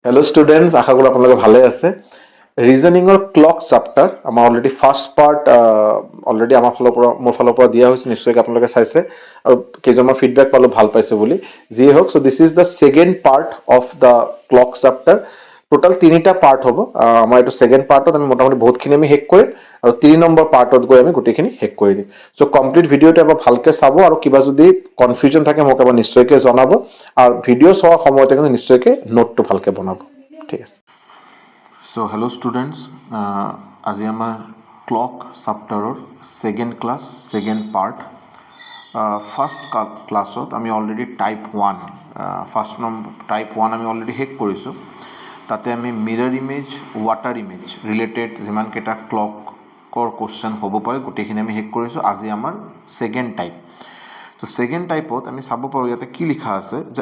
Hello students आशा करो आपलोगे ভালে আছে ৰিজনিংৰ ক্লক চ্যাপ্টাৰ আমাৰ অলৰেডি ফাৰ্স্ট পাৰ্ট অলৰেডি আমাৰ ফালৰ পৰা মোৰ ফালৰ পৰা দিয়া হৈছে নিশ্চয়কৈ আপোনালোকে চাইছে আৰু কেইজনৰ ফিডবেক পালো ভাল পাইছে বুলি যি হওক so this is the second part of the clock chapter total তিনিটা পাৰ্ট হ'ব আমাৰ এইটো সেকেন্ড পাৰ্টত আমি মোটামুটি বহুতখিনি আমি হেক কৰিম আৰু 3 নম্বৰ পাৰ্টত গৈ আমি গোটেইখিনি হেক কৰি দিম সো কমপ্লিট ভিডিওটো এবাৰ ভালকৈ চাব আৰু কিবা যদি কনফিউজন থাকে মোক এবাৰ নিশ্চয়কৈ জনাব আৰু ভিডিও চোৱাৰ সময়তে কিন্তু নিশ্চয়কৈ নোটটো ভালকৈ বনাব ঠিক আছে So hello students, আজি আমাৰ ক্লক চাপ্টাৰৰ second class second part first ক্লাসত আমি already type 1 first number type 1 আমি অলৰেডি হেক কৰিছো তাতে আমি mirror image water image related যিমান কেটা ক্লকৰ কোশ্চেন হ'ব পাৰে গোটেইখিনি আমি হেক কৰিছো আজি আমাৰ সেকেন্ড টাইপ তো সেকেন্ড টাইপত আমি চাব পাৰো ইয়াতে কি লিখা আছে যে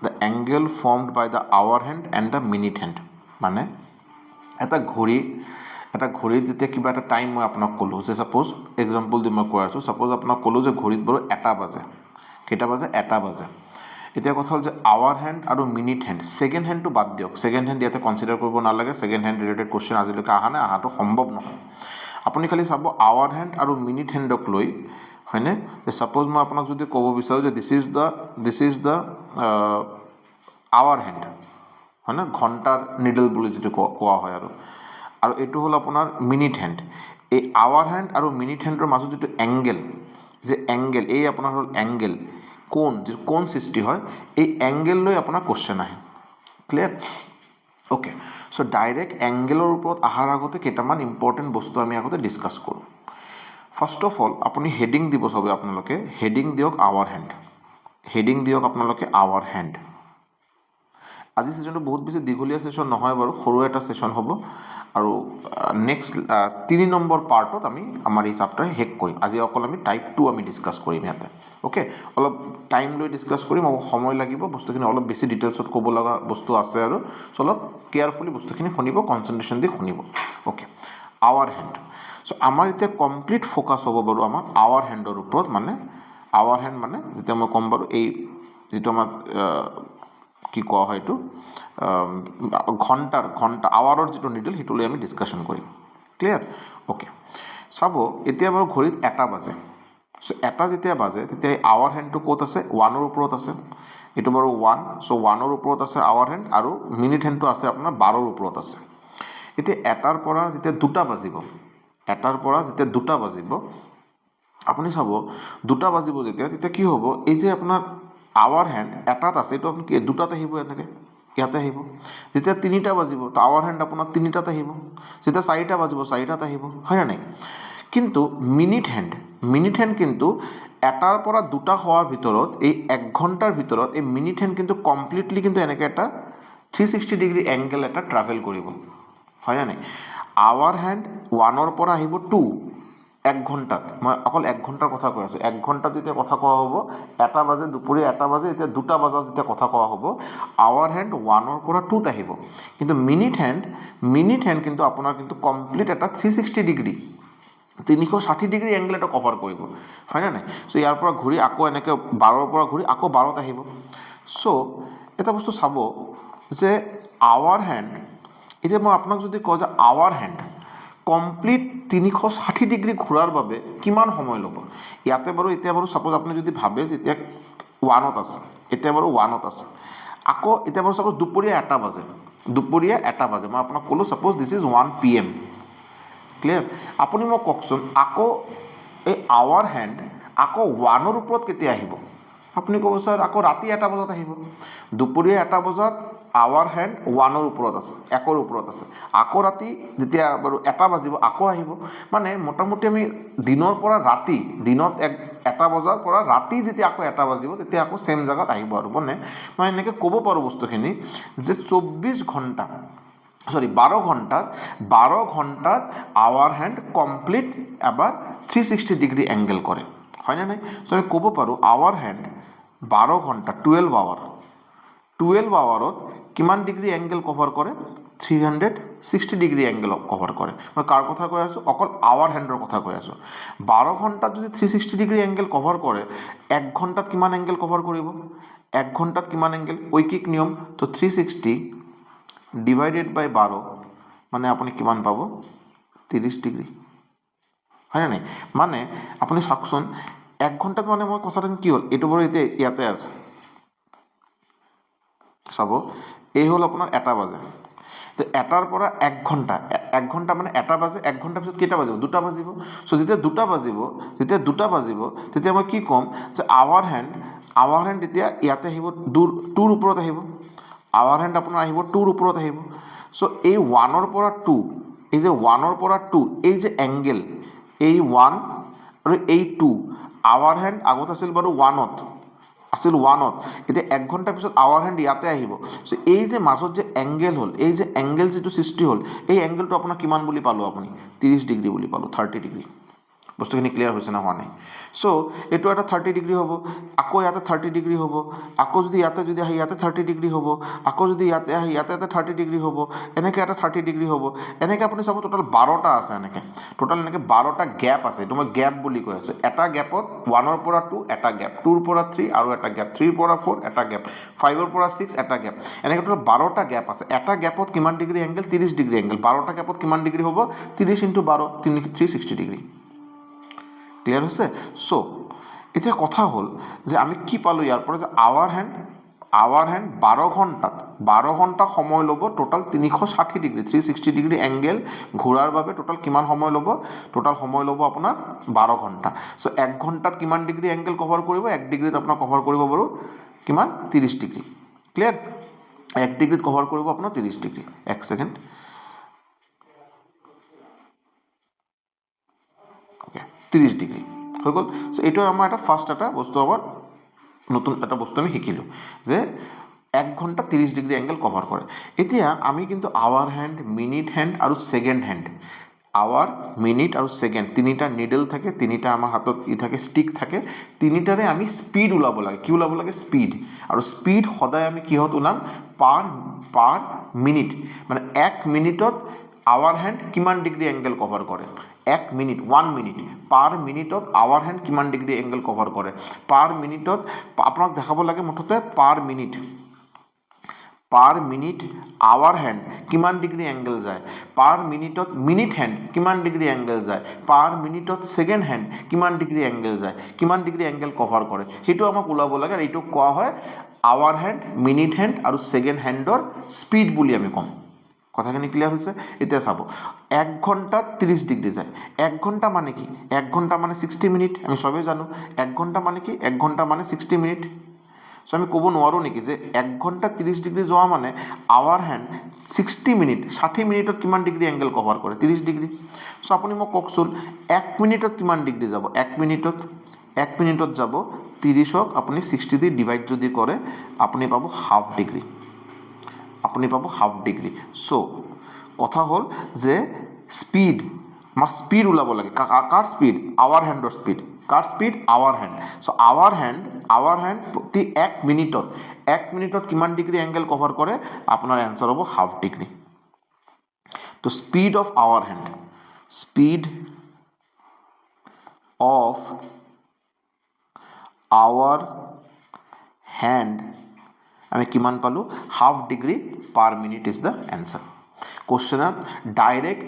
the angle formed by the hour hand and the minute hand মানে এটা ঘড়ি যেতিয়া কিবা এটা টাইম মই আপোনাক কলো যে সাপোজ এক্সাম্পল দি মই কৈ আছো সাপোজ আপোনাক কলো যে ঘড়িত বৰো 1টা বাজে কেটা বাজে 1টা বাজে এতিয়া কথা হল যে আৱাৰ হ্যান্ড আৰু মিনিট হ্যান্ড সেকেন্ড হ্যান্ডটো বাদ দিয়ক সেকেন্ড হ্যান্ড ইয়াতে কনসিডাৰ কৰিব নালাগে সেকেন্ড হ্যান্ড ৰিলেটেড কোশ্চেন আজিলৈকে আহাটো সম্ভৱ নহয় আপুনি খালি চাব আৱাৰ হ্যান্ড আৰু মিনিট হ্যান্ডক লৈ হয়নে যে সাপোজ মই আপোনাক যদি ক'ব বিচাৰো যে this is the hour hand হয় না ঘন্টাৰ নিডল বুলি যেটো কোৱা হয় আৰু এটো হল আপোনাৰ মিনিট হ্যান্ড এই আৱাৰ হ্যান্ড আৰু মিনিট হ্যান্ডৰ মাজত যেটো এঙ্গেল এই আপোনাৰ হল এঙ্গেল কোন সৃষ্টি হয় এই এঙ্গেল লৈ আপোনাৰ কোশ্চেন আহে ক্লিয়াৰ ওকে সো ডাইৰেক্ট এঙ্গেলৰ ওপৰত আহাৰ আগতে কেইটামান ইম্পৰ্টেন্ট বস্তু আমি আগতে ডিসকাস কৰো ফাৰ্স্ট অফ অল আপুনি হেডিং দিব সবে আপোনালোকে হেডিং দিয়ক আৱাৰ হ্যান্ড আজি সেশনটো বহুত বেছি দীঘলীয়া সেশন নহয় বাৰু সৰু এটা সেশন হ'ব আৰু নেক্সট 3 নম্বৰ পাৰ্টত আমি আমাৰ এই চ্যাপ্টাৰ হেক কৰিম আজি অকল আমি টাইপ 2 আমি ডিসকাস কৰিম ইয়াতে ওকে অলপ টাইম লৈ ডিসকাস কৰিম আৰু সময় লাগিব বস্তুখিনি অলপ বেছি ডিটেইলছত ক'ব লগা বস্তু আছে আৰু অলপ কেয়াৰফুলি বস্তুখিনি শুনিব কনসেন্ট্ৰেশন দি শুনিব ওকে আৱাৰ হ্যান্ড সো আমাৰ এতিয়া কমপ্লিট ফোকাস হ'ব বাৰু আমাৰ আৱাৰ হ্যান্ডৰ ওপৰত মানে আৱাৰ হ্যান্ড মানে যেতিয়া মই কম বাৰু এই যেটো আমাৰ কি কোৱা হয় এটো ঘন্টা আৱাৰৰ যেটো নিডল হেতু লৈ আমি ডিসকাশন কৰিম ক্লিয়াৰ ওকে চাব এতিয়া বাৰু ঘড়িত 1টা বাজে সো 1টা যেতিয়া বাজে তেতিয়া আৱাৰ হ্যান্ডটো ক'ত আছে 1 ৰ ওপৰত আছে এটো বাৰু 1 সো 1 ৰ ওপৰত আছে আৱাৰ হ্যান্ড আৰু মিনিট হ্যান্ডটো আছে আপোনাৰ 12 ৰ ওপৰত আছে এতিয়া 1টাৰ পৰা যেতিয়া 2টা বাজিব আপুনি চাব 2টা বাজিব যেতিয়া কি হ'ব এই যে আপোনাৰ আৱাৰ হ্যান্ড এটাত আছে এটো আপনি 2টাত আহিব এনেকে ইয়াতে আহিব যেতিয়া 3টা বাজিব তো আৱাৰ হ্যান্ড আপোনাৰ 3টাত আহিব যেতিয়া 4টা বাজিব 4টাত আহিব হয় না নাই কিন্তু মিনিট হ্যান্ড কিন্তু এটাৰ পৰা 2টা হোৱাৰ ভিতৰত এই 1 ঘণ্টাৰ ভিতৰত এই মিনিট হ্যান্ড কিন্তু কমপ্লিটলি কিন্তু এনেকে এটা 360 ডিগ্ৰী এঙ্গেল এটা ট্ৰাভেল কৰিব হয় না নাই আৱাৰ হ্যান্ড 1 ৰ পৰা আহিব 2 1 ঘণ্টাত মই অকল 1 ঘণ্টাৰ কথা কৈ আছো 1 ঘণ্টাত যেতিয়া কথা কোৱা হ'ব 1টা বাজে দুপৰীয়া 1টা বাজে এতিয়া 2টা বাজা যেতিয়া কথা কোৱা হ'ব আৱাৰ হ্যান্ড 1 ৰ পৰা 2ত আহিব কিন্তু মিনিট হ্যান্ড কিন্তু আপোনাৰ কিন্তু কমপ্লিট এটা 360 ডিগ্ৰী 360 ডিগ্ৰী এঙ্গেল এটা কভাৰ কৰিব হয় না নাই সো ইয়াৰ পৰা ঘূৰি আকৌ এনেকে 12 ৰ পৰা ঘূৰি আকৌ 12ত আহিব সো এটা বস্তু চাব যে আৱাৰ হ্যান্ড এতিয়া মই আপোনাক যদি কওঁ যে আৱাৰ হ্যান্ড কমপ্লিট 360 ডিগ্ৰী ঘূৰাৰ বাবে কিমান সময় ল'ব ইয়াতে বাৰু এতিয়া বাৰু সাপোজ আপুনি যদি ভাবে যে এতিয়া 1ত আছে আকৌ এতিয়া বাৰু সাপোজ দুপৰীয়া 1টা বাজে মই আপোনাক ক'লো suppose this is 1 PM clear আপুনি মোক কওকচোন আকৌ এই আৱাৰ হ্যান্ড আকৌ 1 ৰ ওপৰত কেতিয়া আহিব আপুনি ক'ব স্যাৰ আকৌ ৰাতি 1টা বজাত আহিব দুপৰীয়া 1টা বজাত আৱাৰ হ্যান্ড 1 ৰ ওপৰত আছে 1 ৰ ওপৰত আছে আকৌ ৰাতি যেতিয়া বাৰু 1টা বাজিব আকৌ আহিব মানে মোটামুটি আমি দিনৰ পৰা ৰাতি দিনত 1টা বজাৰ পৰা ৰাতি যেতিয়া আকৌ 1টা বাজিব তেতিয়া আকৌ সেম জায়গাত আহিব আৰু মানে মই এনেকে ক'ব পাৰো বস্তুখিনি যে 12 ঘণ্টাত আৱাৰ হ্যান্ড কমপ্লিট এবাৰ 360 ডিগ্ৰী এঙ্গেল কৰে হয় না নাই সো আমি ক'ব পাৰো আৱাৰ হ্যান্ড 12 ঘণ্টা 12 আৱাৰত কিমান ডিগ্ৰী এঙ্গেল কভাৰ কৰে 360 60 ডিগ্ৰী এংগেল কভাৰ কৰে মই কাৰ কথা কৈ আছোঁ অকল আৱাৰ হেণ্ডৰ কথা কৈ আছোঁ 12 ঘণ্টাত যদি 360 ডিগ্ৰী এংগেল কভাৰ কৰে 1 ঘণ্টাত কিমান এংগেল কভাৰ কৰিব 1 ঘণ্টাত কিমান এংগেল ঐকিক নিয়ম তো 360 ডিভাইডেড বাই 12 মানে আপুনি কিমান পাব 30 ডিগ্ৰী হয় নাই মানে আপুনি চাওকচোন 1 ঘণ্টাত মানে মই কথাটো কি হ'ল এইটো বাৰু এতিয়া ইয়াতে আছে চাব এই হ'ল আপোনাৰ 1টা বাজে তো 1টাৰ পৰা 1 ঘণ্টা 1 ঘণ্টা মানে 1টা বাজে 1 ঘণ্টাৰ পিছত কেইটা বাজিব 2টা বাজিব সো যেতিয়া 2টা বাজিব তেতিয়া মই কি ক'ম যে আৱাৰ হেণ্ড এতিয়া ইয়াতে আহিব টুৰ ওপৰত আহিব আৱাৰ হেণ্ড আপোনাৰ আহিব টুৰ ওপৰত আহিব সো এই 1ৰ পৰা 2 এই যে 1ৰ পৰা 2 এই যে এংগেল এই 1 আৰু এই 2 আৱাৰ হেণ্ড আগত আছিল বাৰু 1ত আছিল 1ত এতিয়া 1 ঘণ্টাৰ পিছত আৱাৰ হেণ্ড ইয়াতে আহিব সো এই যে মাজত যে এংগেল হ'ল এই যে এংগেল যেটো সৃষ্টি হ'ল এই এংগেলটো আপোনাৰ কিমান বুলি পালো আপুনি 30 ডিগ্ৰী বুলি পালো 30 ডিগ্ৰী বস্তুখিনি ক্লিয়াৰ হৈছে না হোৱা নাই সো এইটো এটা 30 ডিগ্ৰী হ'ব আকৌ ইয়াতে 30 ডিগ্ৰী হ'ব আকৌ যদি আহি ইয়াতে 30 ডিগ্ৰী হ'ব আকৌ যদি ইয়াতে আহি ইয়াতে 30 ডিগ্ৰী হ'ব এনেকৈ এটা 30 ডিগ্ৰী হ'ব এনেকৈ আপুনি চাব টোটাল 12টা আছে এনেকৈ টোটাল এনেকৈ 12টা গ্যাপ আছে এইটো মই গ্যাপ বুলি কৈ আছোঁ এটা গ্যাপত 1ৰ পৰা 2 এটা গ্যাপ 2ৰ পৰা 3 আৰু এটা গ্যাপ 3ৰ পৰা 4 এটা গ্যাপ 5ৰ পৰা 6 এটা গ্যাপ এনেকৈ টোটাল 12টা গ্যাপ আছে এটা গ্যাপত কিমান ডিগ্ৰী এংগেল 30 ডিগ্ৰী এংগেল 12টা গ্যাপত কিমান ডিগ্ৰী হ'ব 30 × 12 360 ডিগ্ৰী ক্লিয়াৰ হৈছে সো এতিয়া কথা হ'ল যে আমি কি পালো ইয়াৰ পৰা যে আৱাৰ হেণ্ড 12 ঘণ্টা সময় ল'ব টোটাল 360 ডিগ্ৰী 360 ডিগ্ৰী এংগেল ঘূৰাৰ বাবে টোটাল কিমান সময় ল'ব টোটাল সময় ল'ব আপোনাৰ 12 ঘণ্টা সো 1 ঘণ্টাত কিমান ডিগ্ৰী এংগেল কভাৰ কৰিব 1 ডিগ্ৰীত আপোনাৰ কভাৰ কৰিব বাৰু কিমান 30 ডিগ্ৰী ক্লিয়াৰ 1 ডিগ্ৰীত কভাৰ কৰিব আপোনাৰ 30 ডিগ্ৰী 1 সেকেন্ড ওকে 30 ডিগ্ৰী হৈ গ'ল সো এইটো আমাৰ এটা ফাৰ্স্ট এটা বস্তু আমাৰ নতুন এটা বস্তু আমি শিকিলোঁ যে 1 ঘণ্টা 30 ডিগ্ৰী এংগেল কভাৰ কৰে এতিয়া আমি কিন্তু আৱাৰ হেণ্ড মিনিট হেণ্ড আৰু সেকেন্ড হেণ্ড আৱাৰ মিনিট আৰু সেকেন্ড তিনিটা নিডল থাকে তিনিটা আমাৰ হাতত থাকে ষ্টিক থাকে তিনিটাৰে আমি স্পীড ওলাব লাগে কি ওলাব লাগে স্পীড আৰু স্পীড সদায় আমি কিহত ওলাম পাৰ মিনিট মানে 1 মিনিটত আৱাৰ হেণ্ড কিমান ডিগ্ৰী এংগেল কভাৰ কৰে 1 মিনিট পাৰ মিনিটত আৱাৰ হেণ্ড কিমান ডিগ্ৰী এংগেল কভাৰ কৰে পাৰ মিনিটত আপোনাক দেখাব লাগে মুঠতে পাৰ মিনিট আৱাৰ হেণ্ড কিমান ডিগ্ৰী এংগেল যায় পাৰ মিনিটত মিনিট হেণ্ড কিমান ডিগ্ৰী এংগেল যায় পাৰ মিনিটত সেকেন্ড হেণ্ড কিমান ডিগ্ৰী এংগেল যায় কিমান ডিগ্ৰী এংগেল কভাৰ কৰে সেইটো আমাক ওলাব লাগে আৰু এইটো কোৱা হয় আৱাৰ হেণ্ড মিনিট হেণ্ড আৰু সেকেন্ড হেণ্ডৰ স্পীড বুলি আমি ক'ম কথাখিনি ক্লিয়াৰ হৈছে এতিয়া চাব 1 ঘণ্টাত 30 ডিগ্ৰী যায় 1 ঘণ্টা মানে কি 1 ঘণ্টা মানে 60 মিনিট আমি সবেই জানো 1 ঘণ্টা মানে কি 1 ঘণ্টা মানে 60 মিনিট সো আমি ক'ব নোৱাৰোঁ নেকি যে 1 ঘণ্টা 30 ডিগ্ৰী যোৱা মানে আৱাৰ হেণ্ড 60 মিনিট 60 মিনিটত কিমান ডিগ্ৰী এংগেল কভাৰ কৰে 30 ডিগ্ৰী সো আপুনি মোক কওকচোন 1 মিনিটত কিমান ডিগ্ৰী যাব 1 মিনিটত যাব 30ক আপুনি 60 দি ডিভাইড যদি কৰে আপুনি পাব হাফ ডিগ্ৰী সো কথা হ'ল যে স্পীড আমাৰ স্পীড ওলাব লাগে কাৰ স্পীড আৱাৰ হেণ্ডৰ স্পীড কাৰ speed hour hand so hour hand প্ৰতি 1 মিনিটত কিমান ডিগ্ৰী এংগেল কভাৰ কৰে আপোনাৰ এনসাৰ হ'ব হাফ ডিগ্ৰী তো স্পীড অফ আৱাৰ হেণ্ড আমি কিমান পালো half degree per minute is the answer কোশ্চেনত ডাইৰেক্ট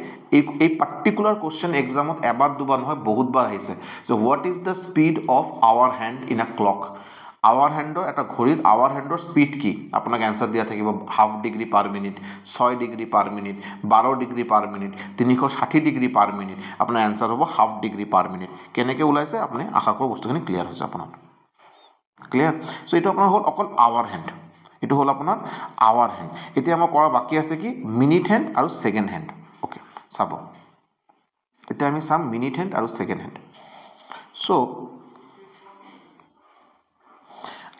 এই পাৰ্টিকুলাৰ কোশ্চেন এক্সামত এবাৰ দুবাৰ নহয় বহুতবাৰ আহিছে so what is the speed of hour hand in a clock hour হেণ্ডৰ এটা ঘড়ীত আৱাৰ হেণ্ডৰ স্পীড কি আপোনাক এনসাৰ দিয়া থাকিব half degree per minute 6 degree per minute 12 degree per minute 360 degree per minute আপোনাৰ এনসাৰ হ'ব হাফ ডিগ্ৰী পাৰ মিনিট কেনেকৈ ওলাইছে আপুনি আশা কৰোঁ বস্তুখিনি ক্লিয়াৰ হৈছে আপোনাৰ ক্লিয়াৰ সো এইটো আপোনাৰ হ'ল অকল আৱাৰ হেণ্ড এইটো হ'ল আপোনাৰ আৱাৰ হেণ্ড এতিয়া আমাৰ কৰা বাকি আছে কি মিনিট হেণ্ড আৰু সেকেন্ড হেণ্ড ওকে চাব এতিয়া আমি চাম মিনিট হেণ্ড আৰু সেকেন্ড হেণ্ড সো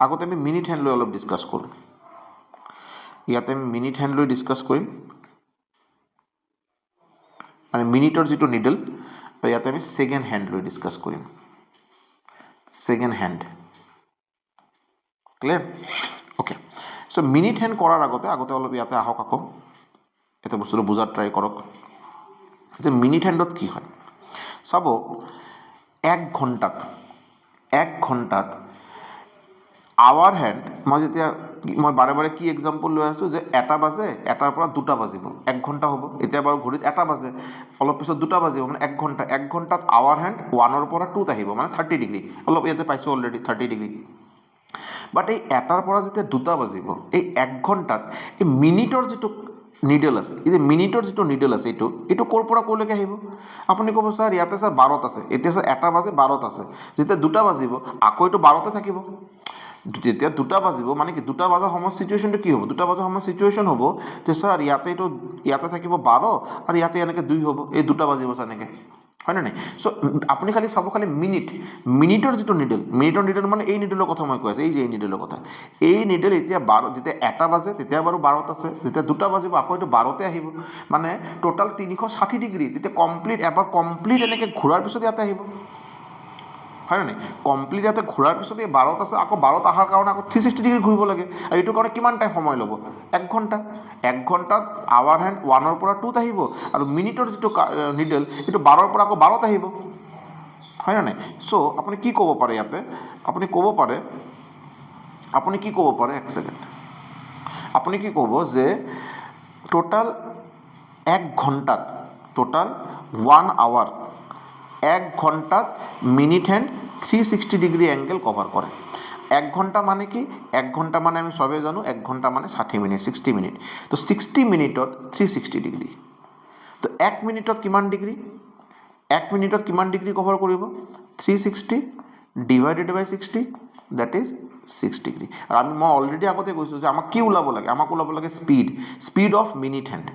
আগতে আমি মিনিট হেণ্ড লৈ অলপ ডিসকাস কৰোঁ ইয়াতে আমি মিনিট হেণ্ড লৈ ডিসকাস কৰিম মানে মিনিটৰ যেটো নিডল আৰু ইয়াতে আমি সেকেন্ড হেণ্ড লৈ ডিসকাস কৰিম second hand clear okay so minute hand কৰাৰ আগতে অলপ ইয়াতে আহক আকৌ এটা বস্তুটো বুজাৰ ট্ৰাই কৰক যে মিনিট হেণ্ডত কি হয় চাব 1 ঘণ্টাত আৱাৰ হেণ্ড মই বাৰে বাৰে কি এক্সাম্পল লৈ আছোঁ যে 1 বাজে 1টাৰ পৰা 2টা বাজিব 1 ঘণ্টা হ'ব এতিয়া বাৰু ঘড়ীত 1টা বাজে অলপ পিছত 2টা বাজিব মানে 1 ঘণ্টাত আৱাৰ হেণ্ড 1ৰ পৰা 2ত আহিব মানে 30 ডিগ্ৰী অলপ ইয়াতে পাইছোঁ অলৰেডি 30 ডিগ্ৰী বাট এই 1টাৰ পৰা যেতিয়া 2টা বাজিব এই 1 ঘণ্টাত এই মিনিটৰ যিটো নিডেল আছে এই যে মিনিটৰ যিটো নিডেল আছে এইটো ক'ৰ পৰা ক'লৈকে আহিব আপুনি ক'ব ছাৰ ইয়াতে ছাৰ 12ত আছে এতিয়া ছাৰ 1টা বাজে 12ত আছে যেতিয়া 2টা বাজিব আকৌ এইটো 12তে থাকিব যেতিয়া 2টা বাজিব মানে কি 2টা বজাৰ সময় সিচুৱেশ্যনটো কি হ'ব 2টা বজাৰ সময় সিচুৱেশ্যন হ'ব যে ছাৰ ইয়াতে থাকিব 12 আৰু ইয়াতে এনেকৈ 2 হ'ব এই 2টা বাজিব ছাৰ এনেকৈ হয় নাই সো আপুনি খালি চাব খালি মিনিটৰ যিটো নিডেল মানে এই নিডেলৰ কথা মই কৈ আছোঁ এই যে এই নিডেলৰ কথা এই নিডেল এতিয়া 12 যেতিয়া 1টা বাজে তেতিয়া বাৰু 12ত আছে যেতিয়া 2টা বাজিব আকৌ এইটো 12তে আহিব মানে টোটাল 360 ডিগ্ৰী তেতিয়া কমপ্লিট এনেকৈ ঘূৰাৰ পিছত ইয়াতে আহিব হয় নাই কমপ্লিট ইয়াতে ঘূৰাৰ পিছত এই 12ত আছে আকৌ 12ত অহাৰ কাৰণে আকৌ 360 ডিগ্ৰী ঘূৰিব লাগে আৰু এইটোৰ কাৰণে কিমান টাইম সময় ল'ব 1 ঘণ্টাত আৱাৰ হেণ্ড 1ৰ পৰা 2ত আহিব আৰু মিনিটৰ যিটো নিডেল এইটো 12ৰ পৰা আকৌ 12ত আহিব হয় নাই সো আপুনি কি ক'ব পাৰে ইয়াতে আপুনি কি ক'ব পাৰে এক ছেকেণ্ড আপুনি কি ক'ব যে টোটাল 1 ঘণ্টাত 1 আৱাৰ 1 ঘণ্টাত minute hand 360 degree angle cover কৰে 1 ঘণ্টা মানে কি 1 ঘণ্টা মানে আমি সবে জানো 1 ঘণ্টা মানে 60 মিনিট 60 মিনিট তো 60 মিনিটত 360 ডিগ্ৰী তো 1 মিনিটত কিমান ডিগ্ৰী 1 মিনিটত কিমান ডিগ্ৰী কভাৰ কৰিব 360 divided by 60 that is 6 degree আৰু মই অলৰেডি আগতে কৈছোঁ যে আমাক কি ওলাব লাগে স্পীড অফ মিনিট হেণ্ড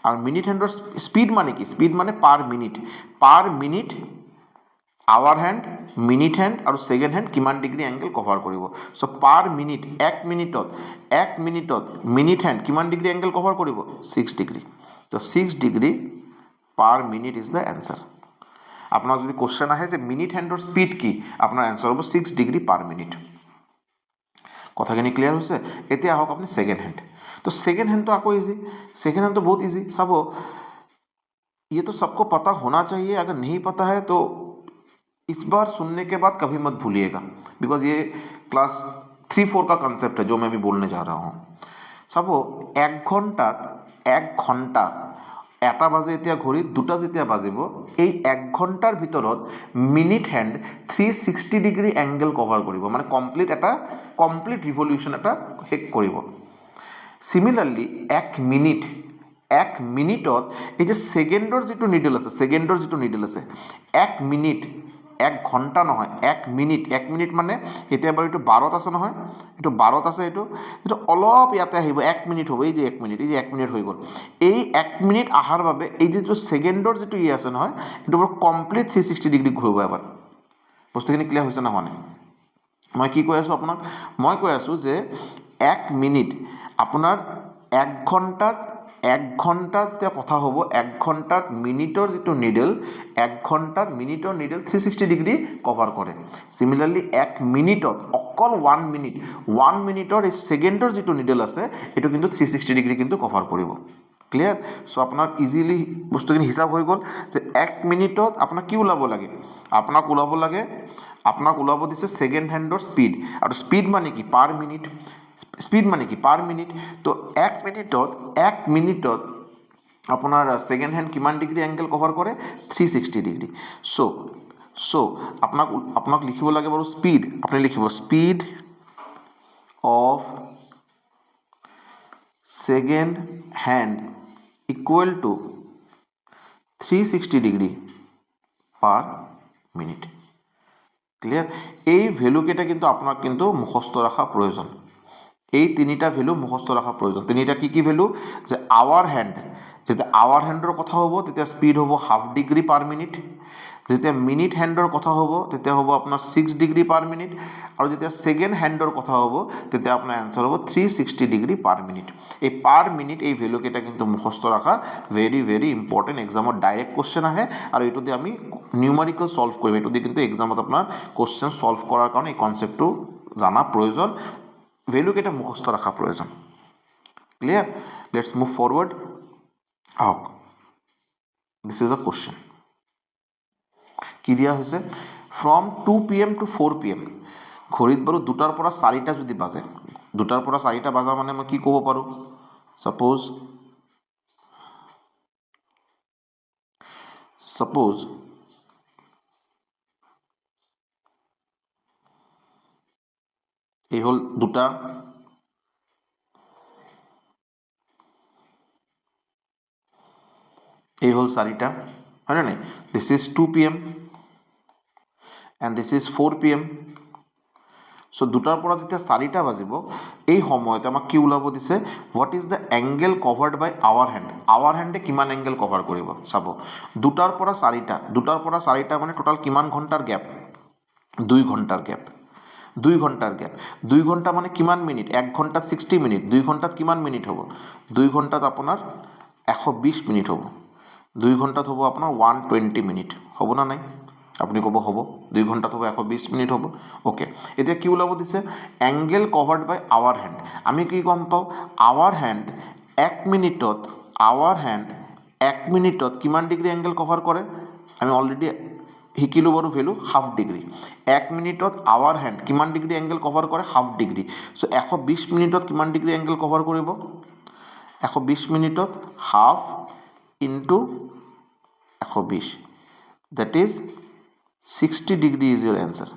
আৰু মিনিট হেণ্ডৰ স্পীড মানে কি স্পীড মানে per minute hour hand minute hand আৰু ছেকেণ্ড হেণ্ড কিমান ডিগ্ৰী এংগেল কভাৰ কৰিব সো পাৰ মিনিট 1 মিনিটত মিনিট হেণ্ড কিমান ডিগ্ৰী এংগেল কভাৰ কৰিব 6 ডিগ্ৰী তো 6 degree per minute is the answer আপোনাৰ যদি কোশ্চেন আহে যে মিনিট হেণ্ডৰ স্পীড কি আপোনাৰ এনসাৰ হ'ব 6 ডিগ্ৰী পাৰ মিনিট কথাখিনি ক্লিয়াৰ হৈছে এতিয়া আহক আপুনি ছেকেণ্ড হেণ্ড तो सेकेंड हैंड तो आपको इजी सेकेंड हैंड तो बहुत इजी सब ये तो सबको पता होना चाहिए अगर नहीं पता है तो इस बार सुनने के बाद कभी मत भूलिएगा बिकॉज ये क्लास 3-4 का कंसेप्ट है जो मैं भी बोलने जा रहा हूँ सब 1 घंटा 1টা বাজে এতিয়া ঘড়ীত 2টা যেতিয়া বাজিব এই 1 ঘণ্টাৰ ভিতৰত minute hand 360 degree angle cover কৰিব মানে কমপ্লিট ৰিভলিউশ্যন এটা শেষ কৰিব সিমিলাৰলি 1 মিনিটত এই যে সেকেন্ডৰ যিটো নিডেল আছে 1 মিনিট 1 ঘণ্টা নহয় 1 মিনিট মানে এতিয়া বাৰু এইটো 12ত আছে নহয় এইটো 12ত আছে এইটো অলপ ইয়াতে আহিব 1 মিনিট হ'ব এই যে 1 মিনিট হৈ গ'ল এই 1 মিনিট আহাৰ বাবে এই যে সেকেন্ডৰ যিটো ই আছে নহয় এইটো বাৰু কমপ্লিট 360 ডিগ্ৰী ঘূৰিব এবাৰ বস্তুখিনি ক্লিয়াৰ হৈছে না হোৱা নাই মই কি কৈ আছোঁ আপোনাক মই কৈ আছোঁ যে 1 মিনিট আপোনাৰ 1 ঘণ্টাত যেতিয়া কথা হ'ব 1 ঘণ্টাত মিনিটৰ যিটো নিডেল 1 ঘণ্টাত মিনিটৰ নিডেল 360 ডিগ্ৰী কভাৰ কৰে সিমিলাৰলি 1 মিনিটত অকল 1 মিনিটৰ এই সেকেন্ডৰ যিটো নিডেল আছে এইটো কিন্তু 360 ডিগ্ৰী কিন্তু কভাৰ কৰিব ক্লিয়াৰ সো আপোনাৰ ইজিলি বস্তুখিনি হিসাব হৈ গ'ল যে 1 মিনিটত আপোনাক কি ওলাব লাগে আপোনাক ওলাব দিছে সেকেন্ড হ্যান্ডৰ স্পীড আৰু স্পীড মানে কি পাৰ মিনিট তো 1 মিনিটত আপোনাৰ সেকেন্ড হ্যান্ড কিমান ডিগ্ৰী এংগেল কভাৰ কৰে 360 ডিগ্ৰী সো আপোনাক লিখিব লাগে বাৰু স্পীড আপুনি লিখিব speed of second hand equal to 360 degree per minute clear এই ভ্যালু কেইটা কিন্তু আপোনাক কিন্তু মুখস্থ ৰাখা প্ৰয়োজন এই তিনিটা ভ্যালু মুখস্থ ৰাখা প্ৰয়োজন তিনিটা কি ভ্যালু যে আৱাৰ হেণ্ডৰ কথা হ'ব তেতিয়া স্পীড হ'ব হাফ ডিগ্ৰী পাৰ মিনিট যেতিয়া মিনিট হেণ্ডৰ কথা হ'ব তেতিয়া হ'ব আপোনাৰ 6 ডিগ্ৰী পাৰ মিনিট আৰু যেতিয়া সেকেন্ড হেণ্ডৰ কথা হ'ব তেতিয়া আপোনাৰ আনসাৰ হ'ব 360 ডিগ্ৰী পাৰ মিনিট এই পাৰ মিনিট এই ভ্যালু কেইটা কিন্তু মুখস্থ ৰাখা ভেৰি ইম্পৰ্টেন্ট এক্সামত ডাইৰেক্ট কোশ্চেন আহে আৰু এইটো দি আমি নিউমেৰিকেল সলভ কৰিম এইটো দি কিন্তু এক্সামত আপোনাৰ কোশ্চেন সলভ কৰাৰ কাৰণে এই কনসেপ্টটো জানা প্ৰয়োজন ভ্যালু কেইটা মুখস্থ ৰাখা প্ৰয়োজন ক্লিয়াৰ? Let's move forward. আহক, দিছ ইজ আ কুৱেশ্যন। কি দিয়া হৈছে? ফ্ৰম 2 PM to 4 PM, ঘড়ীত বাৰু 2টাৰ পৰা 4টা যদি বাজে, 2টাৰ পৰা 4টা বাজা মানে মই কি ক'ব পাৰোঁ? ছাপ'জ এই হ'ল 2টা, এই হ'ল 4টা, হয়নে নাই? This is 2 PM and this is 4 PM। চ' 2টাৰ পৰা যেতিয়া 4টা বাজিব, এই সময়তে আমাক কি ওলাব দিছে? What is the angle covered by hour hand? আৱাৰ হেণ্ডে কিমান এংগেল কভাৰ কৰিব? চাব, 2টাৰ পৰা 4টা, 2টাৰ পৰা 4টা মানে টোটাল কিমান ঘণ্টাৰ গেপ? 2 ঘণ্টাৰ গেপ। 2 ঘণ্টাৰ গেপ, 2 ঘণ্টা মানে কিমান মিনিট? 1 ঘণ্টাত 60 মিনিট, 2 ঘণ্টাত কিমান মিনিট হ'ব? 2 ঘণ্টাত আপোনাৰ 120 মিনিট হ'ব। 2 ঘণ্টাত হ'ব আপোনাৰ 120 মিনিট, হ'ব না নাই? আপুনি ক'ব হ'ব। 2 ঘণ্টাত হ'ব 120 মিনিট হ'ব। অ'কে, এতিয়া কি ওলাব দিছে? Angle covered by hour hand. আমি কি গম পাওঁ? আৱাৰ হেণ্ড 1 মিনিটত, আৱাৰ হেণ্ড 1 মিনিটত কিমান ডিগ্ৰী এংগেল কভাৰ কৰে? আমি অলৰেডি শিকিলোঁ বাৰু ভেলু, হাফ ডিগ্ৰী। 1 মিনিটত আৱাৰ হেণ্ড কিমান ডিগ্ৰী এংগেল কভাৰ কৰে? Half degree. চ' 120 মিনিটত কিমান ডিগ্ৰী এংগেল কভাৰ কৰিব? 120 মিনিটত half into 120, that is 60 degree is your answer.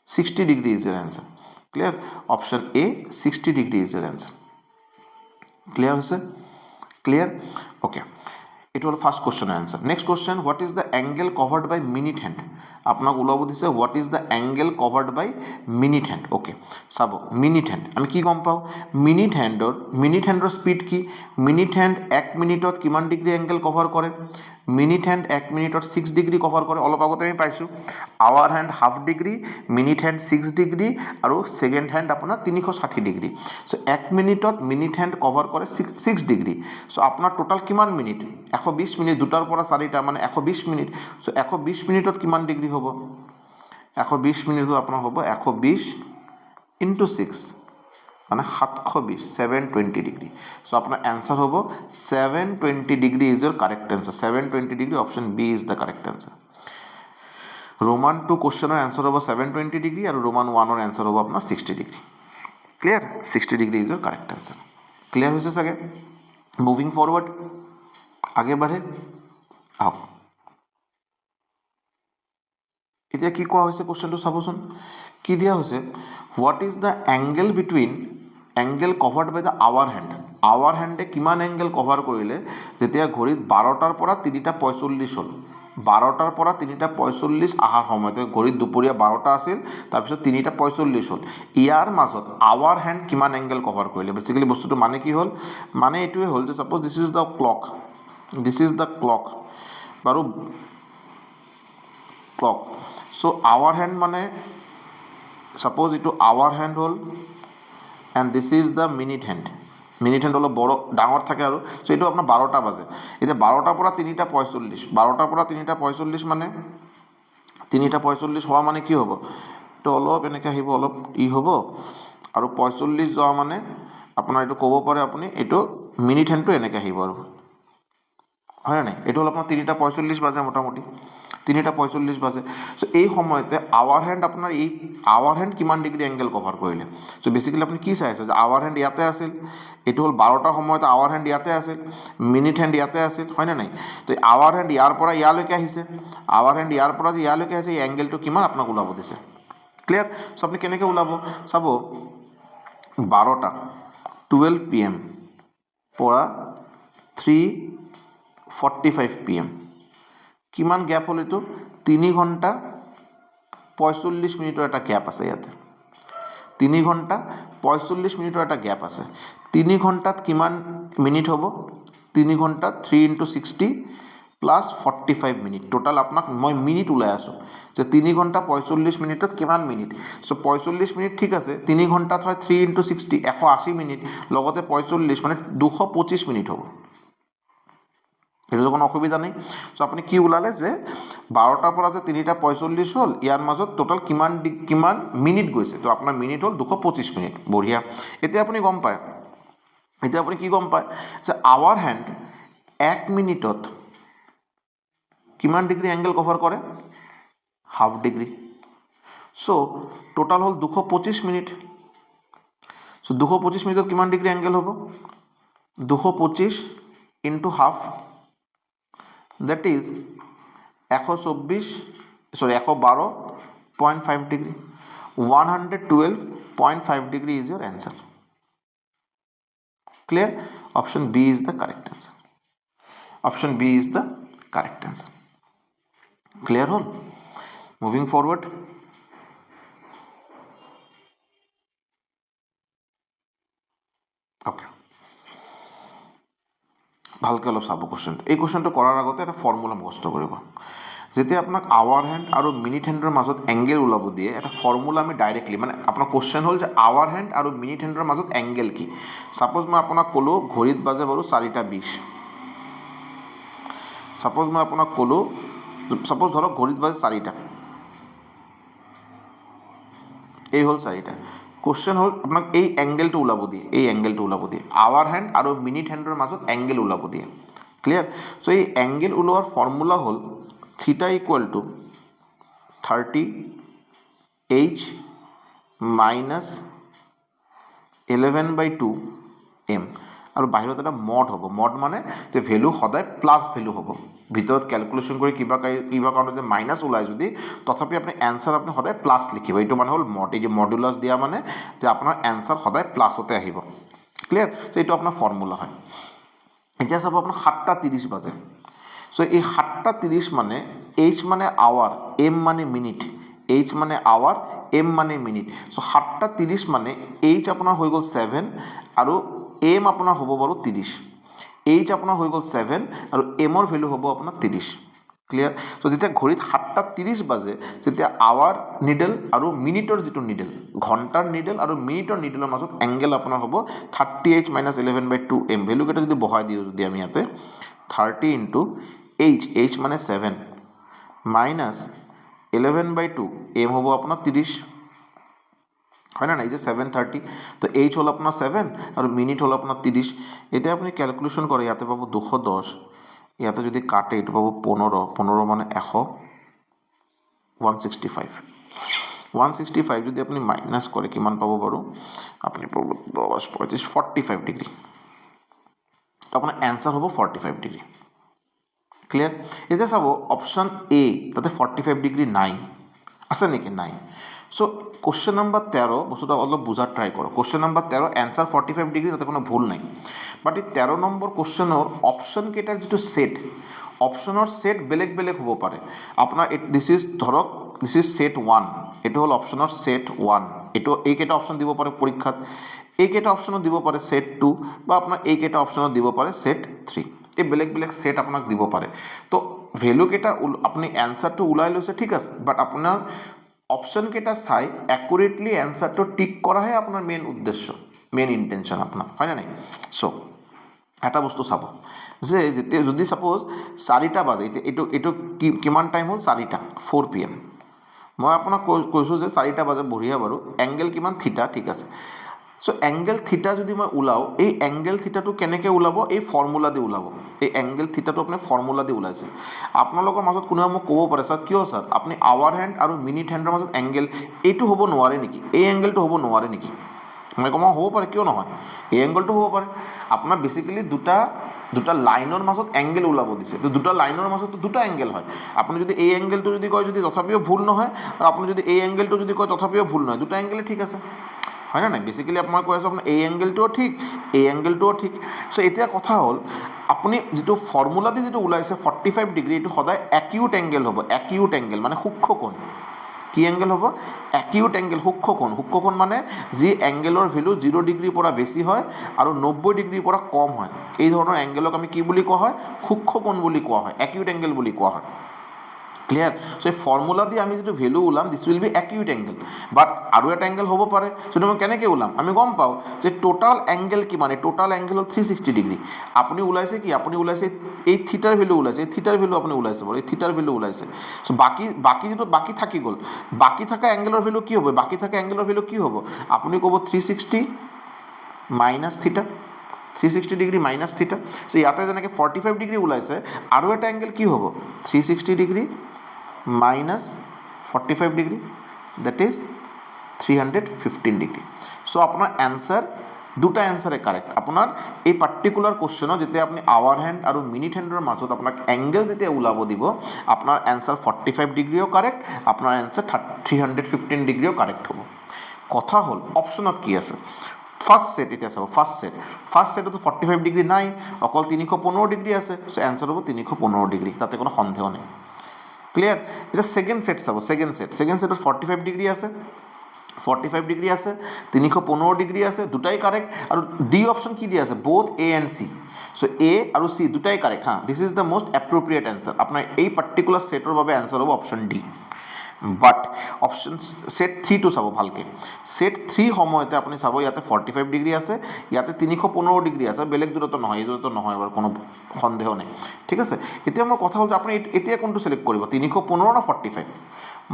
60 degree is your answer. Clear? Option A, 60 degree is your answer. Clear হৈছে? Clear? Okay. It was first question answer. Next question, what is the angle covered by minute hand? আপোনাক ওলাব দিছে what is the angle covered by minute hand. Okay, চাব minute hand আমি কি গম পাওঁ? minute handৰ speed কি? minute hand 1 মিনিটত কিমান ডিগ্ৰী এংগেল কভাৰ কৰে? minute hand 1 মিনিটত 6 ডিগ্ৰী কভাৰ কৰে। অলপ আগতে আমি পাইছোঁ hour hand half degree, minute hand 6 degree আৰু ছেকেণ্ড হেণ্ড আপোনাৰ 360 ডিগ্ৰী। চ' 1 মিনিটত মিনিট হেণ্ড কভাৰ কৰে 6 ডিগ্ৰী। চ' আপোনাৰ টোটাল কিমান মিনিট? 120 মিনিট, 2টাৰ পৰা 4টা মানে 120 মিনিট। চ' 120 মিনিটত কিমান ডিগ্ৰী হ'ব? 120 মিনিটত আপোনাৰ হ'ব 120 ইনটু 6 মানে 720, 720 ডিগ্ৰী। চ' আপোনাৰ এনচাৰ হ'ব 720 degree is your correct answer. 720 degree, option B is the correct answer. Roman 2 কুৱেশ্যনৰ এনচাৰ হ'ব 720 ডিগ্ৰী আৰু ৰোমান 1ৰ এনচাৰ হ'ব আপোনাৰ 60 degree. Clear? 60 degree is your correct answer. Clear হৈছে চাগে? মুভিং ফৰৱাৰ্ড, আগে বাঢ়ে। আহক, এতিয়া কি কোৱা হৈছে কুৱেশ্যনটো চাবচোন। কি দিয়া হৈছে? What is the angle between angle covered by the hour hand? আৱাৰ হেণ্ডে কিমান এংগেল কভাৰ কৰিলে যেতিয়া ঘড়ীত 12টাৰ পৰা 3টা 45 হ'ল? 12টাৰ পৰা 3টা 45 অহাৰ সময়তে ঘড়ীত দুপৰীয়া 12টা আছিল, তাৰপিছত 3টা 45 হ'ল। ইয়াৰ মাজত আৱাৰ হেণ্ড কিমান এংগেল কভাৰ কৰিলে? বেচিকেলি বস্তুটো মানে কি হ'ল? মানে এইটোৱে হ'ল যে suppose this is the clock, this is the clock বাৰু, ক্লক। চ' আৱাৰ হেণ্ড মানে ছাপ'জ এইটো আৱাৰ হেণ্ড হ'ল and this is the minute hand. Minute hand অলপ ডাঙৰ থাকে আৰু। চ' এইটো আপোনাৰ 12টা বাজে। এতিয়া 12টাৰ পৰা 3টা 45, 12টাৰ পৰা 3টা 45 মানে 3টা 45 হোৱা মানে কি হ'ব? এইটো অলপ এনেকৈ আহিব, অলপ হ'ব আৰু 45 যোৱা মানে আপোনাৰ এইটো ক'ব পাৰে আপুনি, এইটো মিনিট হেণ্ডটো এনেকৈ আহিব আৰু, হয় নাই? এইটো হ'ল আপোনাৰ 3টা 45 বাজে, মোটামুটি 3টা 45 বাজে। চ' এই সময়তে আৱাৰ হেণ্ড আপোনাৰ এই আৱাৰ হেণ্ড কিমান ডিগ্ৰী এংগেল কভাৰ কৰিলে? চ' বেচিকেলি আপুনি কি চাই আছে যে আৱাৰ হেণ্ড ইয়াতে আছিল, এইটো হ'ল 12টাৰ সময়তে আৱাৰ হেণ্ড ইয়াতে আছিল, মিনিট হেণ্ড ইয়াতে আছিল, হয়নে নাই? তো আৱাৰ হেণ্ড ইয়াৰ পৰা ইয়ালৈকে আহিছে, আৱাৰ হেণ্ড ইয়াৰ পৰা যে ইয়ালৈকে আহিছে, এই এংগেলটো কিমান আপোনাক ওলাব দিছে। ক্লিয়াৰ? চ' আপুনি কেনেকৈ ওলাব? চাব 12টা 12 PM পৰা 3:45 PM কিমান গ্যাপ হ'ল? এইটো 3 ঘণ্টা 45 মিনিটৰ এটা গ্যাপ আছে ইয়াতে। 3 ঘণ্টা 45 মিনিটৰ এটা গ্যাপ আছে। 3 ঘণ্টাত কিমান মিনিট হ'ব? 3 ঘণ্টাত 3 × 60 প্লাছ 45 মিনিট। টোটাল আপোনাক মই মিনিট ওলাই আছোঁ যে 3 ঘণ্টা 45 মিনিটত কিমান মিনিট। চ' 45 মিনিট ঠিক আছে, 3 ঘণ্টাত হয় 3 × 60 180 মিনিট, লগতে 45 মানে 225 মিনিট হ'ব। সেইটো কোনো অসুবিধা নাই। চ' আপুনি কি ওলালে যে 12টাৰ পৰা যে 3টা 45 হ'ল, ইয়াৰ মাজত টোটাল কিমান মিনিট গৈছে? তো আপোনাৰ মিনিট হ'ল 225 মিনিট। বঢ়িয়া। এতিয়া আপুনি গম পায় এতিয়া আপুনি কি গম পায় যে আৱাৰ হেণ্ড 1 মিনিটত কিমান ডিগ্ৰী এংগেল কভাৰ কৰে, হাফ ডিগ্ৰী। চ' টোটাল হ'ল 225 মিনিট। চ' 225 মিনিটত কিমান ডিগ্ৰী এংগেল হ'ব, 225 into half, that is 112.5 degree, 112.5 degree is your answer. Clear? Option B is the correct answer. Option B is the correct answer. Clear all? Moving forward. Okay. ভালকৈ অলপ চাব কোৱেশ্যনটো। এই কোৱেশ্যনটো কৰাৰ আগতে এটা ফৰ্মুলা মুখস্থ কৰিব। যেতিয়া আপোনাক আৱাৰ হেণ্ড আৰু মিনিট হেণ্ডৰ মাজত এংগেল ওলাব দিয়ে, এটা ফৰ্মুলা আমি ডাইৰেক্টলি, মানে আপোনাৰ কোৱেশ্যন হ'ল যে আৱাৰ হেণ্ড আৰু মিনিট হেণ্ডৰ মাজত এংগেল কি। ছাপ'জ মই আপোনাক ক'লোঁ ঘড়ীত বাজে বাৰু 4:20। ছাপ'জ মই আপোনাক ক'লোঁ, ছাপ'জ ধৰক ঘড়ীত বাজে 4টা, এই হ'ল 4টা। কোৱেশ্যন হ'ল আপোনাক এই এংগেলটো ওলাব দিয়ে, এই এংগেলটো ওলাব দিয়ে, আৱাৰ হেণ্ড আৰু মিনিট হেণ্ডৰ মাজত এংগেল ওলাব দিয়ে। ক্লিয়াৰ? চ' এই এংগেল ওলোৱাৰ ফৰ্মুলা হ'ল থিটা equal to 30h minus 11/2 m, আৰু বাহিৰত এটা মড হ'ব। মড মানে যে ভেলু সদায় প্লাছ ভেলু হ'ব, ভিতৰত কেলকুলেশ্যন কৰি কিবা কাৰণে যে মাইনাছ ওলায় যদি, তথাপি আপুনি এনচাৰ আপুনি সদায় প্লাছ লিখিব। এইটো মানে হ'ল মড, এই যে মডুলাছ দিয়া মানে যে আপোনাৰ এনচাৰ সদায় প্লাছতে আহিব। ক্লিয়াৰ? চ' এইটো আপোনাৰ ফৰ্মুলা হয়। এতিয়া চাব আপোনাৰ 7:30 বাজে। চ' এই 7:30 মানে h মানে আৱাৰ, m মানে মিনিট, h মানে আৱাৰ, m মানে মিনিট। চ' 7:30 মানে h আপোনাৰ হৈ গ'ল 7 আৰু m আপোনাৰ হ'ব বাৰু 30। h আপোনাৰ হৈ গ'ল 7 আৰু m ৰ ভেলু হ'ব আপোনাৰ 30। ক্লিয়াৰ? চ' যেতিয়া ঘড়ীত 7:30 বাজে, যেতিয়া আৱাৰ নিডেল আৰু মিনিটৰ যিটো নিডেল, ঘণ্টাৰ নিডেল আৰু মিনিটৰ নিডেলৰ মাজত এংগেল আপোনাৰ হ'ব 30h মাইনাছ 11/2 m। ভেলুকেইটা যদি বহাই দিওঁ যদি আমি ইয়াতে 30 ইনটু h মানে 7 মাইনাছ 11/2 m হ'ব আপোনাৰ 30, হয় না নাই? যে 7:30, তো h হ'ল আপোনাৰ 7 আৰু মিনিট হ'ল আপোনাৰ 30। এতিয়া আপুনি কেলকুলেশ্যন কৰে, ইয়াতে পাব 210, ইয়াতে যদি কাটে এইটো পাব 15 মানে 100, 165 যদি আপুনি মাইনাছ কৰে কিমান পাব বাৰু, আপুনি পাব 10, 35, 45 ডিগ্ৰী। আপোনাৰ এনচাৰ হ'ব 45 ডিগ্ৰী। ক্লিয়াৰ? এতিয়া চাব অপশ্যন এ, তাতে 45 ডিগ্ৰী নাই, আছে নেকি? নাই। চ' কুৱেশ্যন নম্বৰ 13 বস্তুটো অলপ বুজাৰ ট্ৰাই কৰক। কুৱেশ্যন নম্বৰ 13 এনচাৰ 45 ডিগ্ৰী, তাতে কোনো ভুল নাই। বাট এই 13 নম্বৰ কুৱেশ্যনৰ অপশ্যন কেইটাৰ যিটো ছেট, অপশ্যনৰ ছেট বেলেগ বেলেগ হ'ব পাৰে। আপোনাৰ দিছ ইজ ধৰক দিছ ইজ ছেট 1, এইটো হ'ল অপশ্যনৰ ছেট 1, এইটো এইকেইটা অপশ্যন দিব পাৰে পৰীক্ষাত, এইকেইটা অপশ্যনত দিব পাৰে ছেট 2, বা আপোনাৰ এইকেইটা অপশ্যনত দিব পাৰে ছেট 3। এই বেলেগ বেলেগ ছেট আপোনাক দিব পাৰে। তো ভেলুকেইটা আপুনি এনচাৰটো ওলাই লৈছে, ঠিক আছে, বাট আপোনাৰ অপশ্যন কেইটা চাই একুৰেটলি এনচাৰটো টিক কৰাহে আপোনাৰ মেইন উদ্দেশ্য, মেইন ইণ্টেনশ্যন আপোনাৰ, হয় নে নাই? চ' এটা বস্তু চাব যে যেতিয়া যদি ছাপ'জ 4টা বাজে, এইটো কিমান টাইম হ'ল? 4টা, 4 PM। মই আপোনাক কৈছোঁ যে 4টা বাজে, বঢ়িয়া বাৰু। এংগেল কিমান? থিটা, ঠিক আছে। চ' এংগেল থিটা যদি মই ওলাওঁ, এই এংগেল থিটাটো কেনেকৈ ওলাব? এই ফৰ্মুলা দি ওলাব। এই এংগেল থিটাটো আপুনি ফৰ্মুলা দি ওলাইছে। আপোনালোকৰ মাজত কোনোবাই মোক ক'ব পাৰে, ছাৰ কিয় ছাৰ আপুনি আৱাৰ হেণ্ড আৰু মিনিট হেণ্ডৰ মাজত এংগেল এইটো হ'ব নোৱাৰে নেকি? এই এংগেলটো হ'ব নোৱাৰে নেকি? মই কওঁ হ'ব পাৰে, কিয় নহয়? এই এংগেলটো হ'ব পাৰে। আপোনাৰ বেচিকেলি দুটা লাইনৰ মাজত এংগেল ওলাব দিছে, তো দুটা লাইনৰ মাজত দুটা এংগেল হয়। আপুনি যদি এই এংগেলটো যদি কয় যদি তথাপিও ভুল নহয়, আৰু আপুনি যদি এই এংগেলটো যদি কয় তথাপিও ভুল নহয়, দুটা এংগেলে ঠিক আছে, হয় না নাই? বেচিকেলি মই কৈ আছোঁ আপোনাৰ এই এংগেলটোও ঠিক, এই এংগেলটোও ঠিক। চ' এতিয়া কথা হ'ল আপুনি যিটো ফৰ্মুলা দি যিটো ওলাইছে 45 ডিগ্ৰী, এইটো সদায় একিউট এংগেল হ'ব। একিউট এংগেল মানে সূক্ষ্ম কোণ। কি এংগেল হ'ব? একিউট এংগেল, সূক্ষ্ম কোণ। সূক্ষ্ম কোণ মানে যি এংগেলৰ ভেলু 0 ডিগ্ৰীৰ পৰা বেছি হয় আৰু 90 ডিগ্ৰীৰ পৰা কম হয়, এই ধৰণৰ এংগেলক আমি কি বুলি কোৱা হয়? সূক্ষ্ম কোণ বুলি কোৱা হয়, একিউট এংগেল বুলি কোৱা হয়। ক্লিয়াৰ? চ' এই ফৰ্মুলা দি আমি যিটো ভেলু ওলাম, this will be acute angle. But আৰু এটা এংগেল হ'ব পাৰে, সেইটো মই কেনেকৈ ওলাম? আমি গম পাওঁ যে টোটাল এংগেল কিমান, এই টোটাল এংগেল হ'ল 360 ডিগ্ৰী। আপুনি ওলাইছে কি? আপুনি ওলাইছে এই থিটাৰ ভেলু ওলাইছে, এই থিটাৰ ভেলু আপুনি ওলাইছে বাৰু, এই থিটাৰ ভেলু ওলাইছে। চ' বাকী যিটো বাকী থাকি গ'ল, বাকী থকা এংগেলৰ ভেলু কি হ'ব? বাকী থকা এংগেলৰ ভেলু কি হ'ব? আপুনি ক'ব 360 মাইনাছ থিটা, 360 ডিগ্ৰী মাইনাছ থিটা। চ' ইয়াতে যেনেকৈ 45 ডিগ্ৰী ওলাইছে আৰু এটা এংগেল কি হ'ব 360 degree minus 45 degree, that is 315 degree. So' আপোনাৰ এনচাৰ দুটা এনচাৰে কাৰেক্ট। আপোনাৰ এই পাৰ্টিকুলাৰ কুৱেশ্যনত যেতিয়া আপুনি আৱাৰ হেণ্ড আৰু মিনিট হেণ্ডৰ মাজত আপোনাক এংগেল যেতিয়া ওলাব দিব, আপোনাৰ এনচাৰ 45 ডিগ্ৰীও কাৰেক্ট, আপোনাৰ এনচাৰ 315 ডিগ্ৰীও কাৰেক্ট হ'ব। কথা হ'ল অপশ্যনত কি আছে। ফাৰ্ষ্ট ছেট এতিয়া চাব, ফাৰ্ষ্ট ছেটতো 45 ডিগ্ৰী নাই, অকল 315 ডিগ্ৰী আছে। চ' এনচাৰ হ'ব 315 ডিগ্ৰী, তাতে কোনো সন্দেহ নাই। ক্লিয়াৰ। এতিয়া ছেকেণ্ড ছেট চাব, ছেকেণ্ড ছেটত 45 ডিগ্ৰী আছে, 45 ডিগ্ৰী আছে, 315 ডিগ্ৰী আছে, দুটাই কাৰেক্ট। আৰু ডি অপশ্যন কি দিয়া আছে, বোথ এ এণ্ড চি। চ' এ আৰু চি দুটাই কাৰেক্ট হা, this is the most appropriate answer. আপোনাৰ এই পাৰ্টিকুলাৰ ছেটৰ বাবে এনচাৰ হ'ব অপশ্যন ডি। বাট অপশ্যন ছেট 3টো চাব ভালকৈ। ছেট 3 সময়তে আপুনি চাব ইয়াতে 45 ডিগ্ৰী আছে, ইয়াতে 315 ডিগ্ৰী আছে, বেলেগ দুটাতো নহয়, এই দুটাতো নহয় বাৰু, কোনো সন্দেহ নাই। ঠিক আছে। এতিয়া মোৰ কথা হ'ল যে আপুনি এতিয়া কোনটো ছিলেক্ট কৰিব, 315 না 45?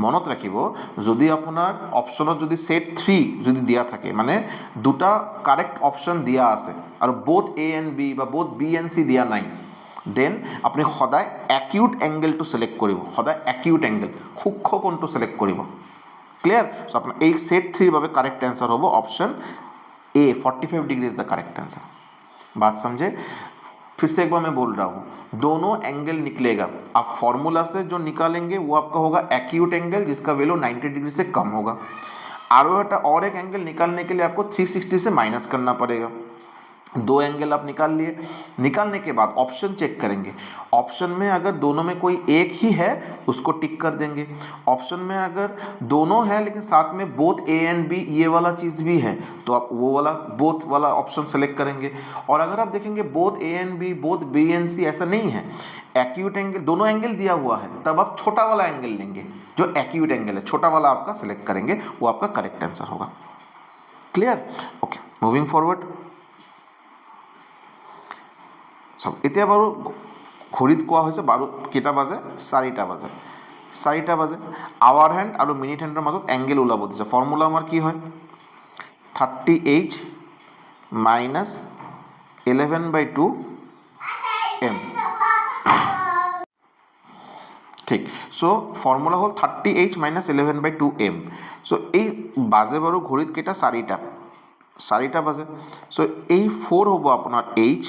মনত ৰাখিব, যদি আপোনাৰ অপশ্যনত যদি ছেট 3 যদি দিয়া থাকে, মানে দুটা কাৰেক্ট অপশ্যন দিয়া আছে আৰু বোথ এ এণ্ড বি বা বোথ বি এণ্ড চি দিয়া নাই, দেন আপুনি সদায় একিউট এংগেলটো ছিলেক্ট কৰিব, সদায় একিউট এংগেল, সূক্ষ্ম কোণটো ছিলেক্ট কৰিব। ক্লিয়াৰ। চ' আপোনাৰ এই ছেট 3ৰ বাবে কাৰেক্ট এনচাৰ হ'ব option A, 45 degree is the correct answer. बात समझे? फिर से एक बार मैं बोल रहा हूँ, दोनों एंगल निकलेगा, आप फॉर्मूला से जो निकालेंगे वो आपका होगा एक्यूट एंगल, जिसका वैल्यू 90 डिग्री से कम होगा। और एक एंगल निकालने के लिए आपको 360 से माइनस करना पड़ेगा। दो एंगल आप निकाल लिए, निकालने के बाद ऑप्शन चेक करेंगे, ऑप्शन में अगर दोनों में कोई एक ही है उसको टिक कर देंगे, ऑप्शन में अगर दोनों है लेकिन साथ में बोथ ए एंड बी ये वाला चीज़ भी है तो आप वो वाला बोथ वाला ऑप्शन सेलेक्ट करेंगे। और अगर आप देखेंगे both A and B both B and C ऐसा नहीं है, एक्यूट एंगल दोनों एंगल दिया हुआ है, तब आप छोटा वाला एंगल लेंगे, जो एक्यूट एंगल है छोटा वाला आपका सेलेक्ट करेंगे, वो आपका करेक्ट आंसर होगा। क्लियर? Okay, moving forward. চাওক এতিয়া বাৰু ঘড়ীত কোৱা হৈছে বাৰু কেইটা বাজে, 4টা বাজে, 4টা বাজে। আৱাৰ হেণ্ড আৰু মিনিট হেণ্ডৰ মাজত এংগেল ওলাব দিছে। ফৰ্মুলা আমাৰ কি হয়, 30H মাইনাছ 11/2 M। ঠিক। চ' ফৰ্মুলা হ'ল 30H মাইনাছ 11/2 M। চ' এই বাজে বাৰু ঘড়ীত কেইটা, 4টা বাজে। চ' এই 4 হ'ব আপোনাৰ H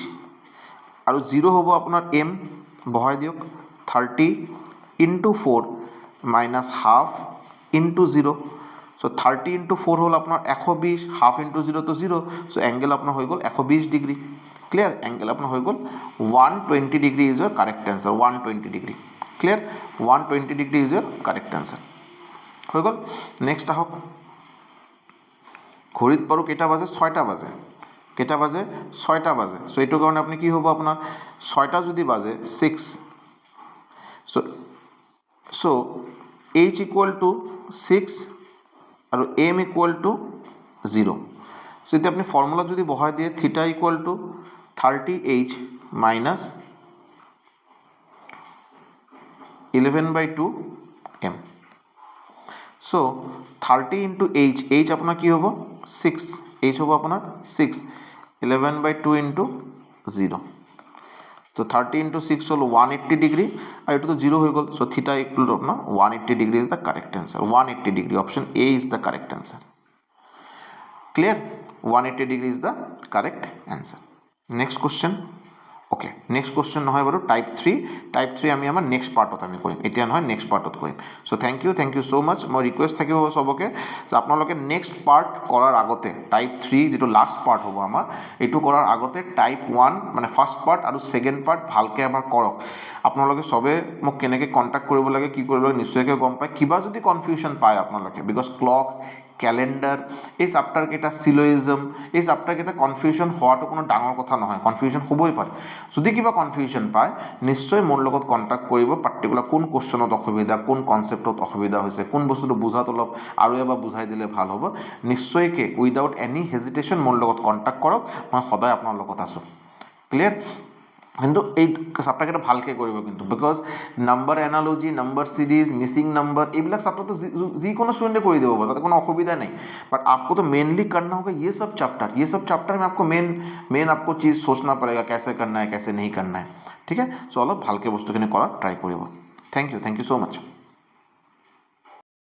আৰু 0 হ'ব আপোনাৰ M, বহাই দিয়ক। 30 × 4 মাইনাছ হাফ ইনটু 0। চ' 30 × 4 হ'ল আপোনাৰ 120, হাফ ইনটু 0 তো 0। চ' এংগেল আপোনাৰ হৈ গ'ল 120 ডিগ্ৰী। ক্লিয়াৰ? এংগেল আপোনাৰ হৈ গ'ল 120 degree is your correct answer, 120 degree. Clear? 120 degree is your correct answer. হৈ গ'ল। নেক্সট আহক, ঘড়ীত বাৰু কেইটা বাজে, 6টা বাজে। কেইটা বাজে, 6টা বাজে। চ' এইটো কাৰণে আপুনি কি হ'ব, আপোনাৰ 6টা যদি বাজে 6, চ' H = 6 আৰু M = 0। চ' এতিয়া আপুনি ফৰ্মুলাত যদি বহাই দিয়ে, θ = 30H মাইনাছ 11/2 M। চ' 30 × H আপোনাৰ কি হ'ব, 6, H হ'ব আপোনাৰ 6, 11/2 × 0। তো 30 × 6 হ'ল 180 ডিগ্ৰী, আৰু এইটোতো 0 হৈ গ'ল। চ' θ = আপোনাৰ 180 degree is the correct answer, 180 degree. Option A is the correct answer. Clear? 180 degree is the correct answer. Next question. Okay, next question নহয় বাৰু, টাইপ 3 আমি আমাৰ নেক্সট পাৰ্টত আমি কৰিম, এতিয়া নহয় নেক্সট পাৰ্টত কৰিম। চ' থেংক ইউ ছ' মাছ। মই ৰিকুৱেষ্ট থাকিব চবকে যে আপোনালোকে নেক্সট পাৰ্ট কৰাৰ আগতে, টাইপ 3 যিটো লাষ্ট পাৰ্ট হ'ব আমাৰ, এইটো কৰাৰ আগতে টাইপ 1 মানে ফাৰ্ষ্ট পাৰ্ট আৰু ছেকেণ্ড পাৰ্ট ভালকৈ এবাৰ কৰক। আপোনালোকে চবে মোক কেনেকৈ কণ্টেক্ট কৰিব লাগে, কি কৰিব লাগে নিশ্চয়কৈ গম পায়। কিবা যদি কনফিউশ্যন পায় আপোনালোকে, বিকজ ক্লক, ক্যালেণ্ডাৰ, এই চাপ্টাৰকেইটা, চিলয়িজম, এই চাপ্টাৰকেইটা কনফিউশ্যন হোৱাটো কোনো ডাঙৰ কথা নহয়, কনফিউশ্যন হ'বই পাৰে। যদি কিবা কনফিউশ্যন পায় নিশ্চয় মোৰ লগত কণ্টেক্ট কৰিব, পাৰ্টিকুলাৰ কোন কুৱেশ্যনত অসুবিধা, কোন কনচেপ্টত অসুবিধা হৈছে, কোন বস্তুটো বুজাত অলপ আৰু এবাৰ বুজাই দিলে ভাল হ'ব, নিশ্চয়কৈ উইদাউট এনি হেজিটেশ্যন মোৰ লগত কণ্টেক্ট কৰক, মই সদায় আপোনাৰ লগত আছোঁ। ক্লিয়াৰ? কিন্তু এই চাপ্টাৰকেইটা ভালকৈ কৰিব কিন্তু, because number analogy, number সিৰিজ, missing নাম্বাर এইবিলাক চাপ্টাৰ তো যিকোনো ষ্টুডেণ্টে কৰি দিব পাৰে, তাতে কোনো অসুবিধা नहीं, बट आपको तो मेनली करना होगा ये सब चैप्टर में आपको मेन आपको चीज़ सोचना पड़ेगा कैसे करना है कैसे नहीं करना है, ठीक है। सो অলপ ভালকৈ বস্তুখিনি কৰা ট্ৰাই কৰিব। Thank you so much.